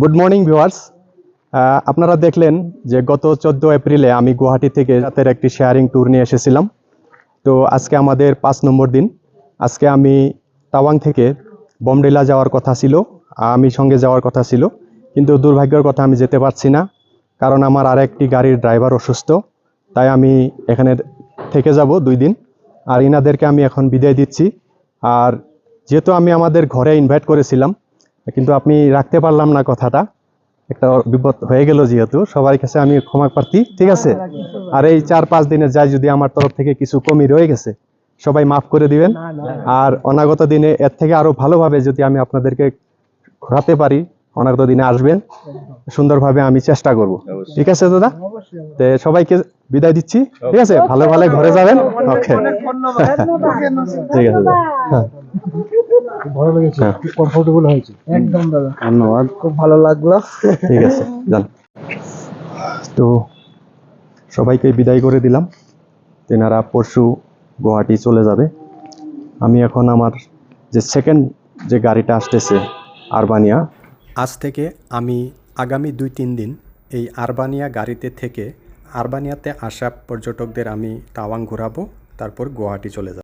Good morning viewers. আপনারা দেখলেন যে গত 14 এপ্রিলে আমি গুয়াহাটি থেকে রাতের একটি শেয়ারিং ট্যুর নিয়ে এসেছিলাম। তো আজকে আমাদের 5 নম্বর দিন। আজকে আমি তাওয়াং থেকে বমডিলা যাওয়ার কথা ছিল, আমি সঙ্গে যাওয়ার কথা ছিল, কিন্তু দুর্ভাগ্যের কথা আমি যেতে পারছি না, কারণ আমার আরেকটি গাড়ির ড্রাইভার অসুস্থ। তাই আমি এখানে থেকে যাব 2 দিন, আর ইনাদেরকে আমি এখন বিদায় দিচ্ছি। আর যেহেতু আমি আমাদের ঘরে ইনভাইট করেছিলাম, কিন্তু আমি রাখতে পারলাম না কথাটা, একটা বিপদ হয়ে গেল, যেহেতু সবার কাছে আমি ক্ষমা প্রার্থী, ঠিক আছে? আর এই 4-5 দিনের যায় যদি আমার তরফ থেকে কিছু কমি রয়ে গেছে, সবাই মাফ করে দিবেন। আর অনাগত দিনে এর থেকে আরো ভালোভাবে যদি আমি আপনাদেরকে ঘোরাতে পারি, অনাগত দিনে আসবেন, সুন্দরভাবে আমি চেষ্টা করব। ঠিক আছে দাদা? তো সবাইকে বিদায় দিচ্ছি, ঠিক আছে? ভালো ভালো ঘরে যাবেন। ওকে, ঠিক আছে দাদা। হ্যাঁ, ভালো লেগেছে, খুব কমফোর্টেবল হয়েছে। একদম দাদা, ধন্যবাদ, খুব ভালো লাগলো। ঠিক আছে, যান। তো সবাইকে বিদায় করে দিলাম। তেনারা পরশু গুয়াহাটি চলে যাবে। আমি এখন আমার যে সেকেন্ড যে গাড়িটা আসতেছে আরবানিয়া, আজ থেকে আমি আগামী 2-3 দিন এই আরবানিয়া গাড়িতে থেকে আরবানিয়াতে আসা পর্যটকদের আমি তাওয়াং ঘোরাবো, তারপর গুয়াহাটি চলে যাব।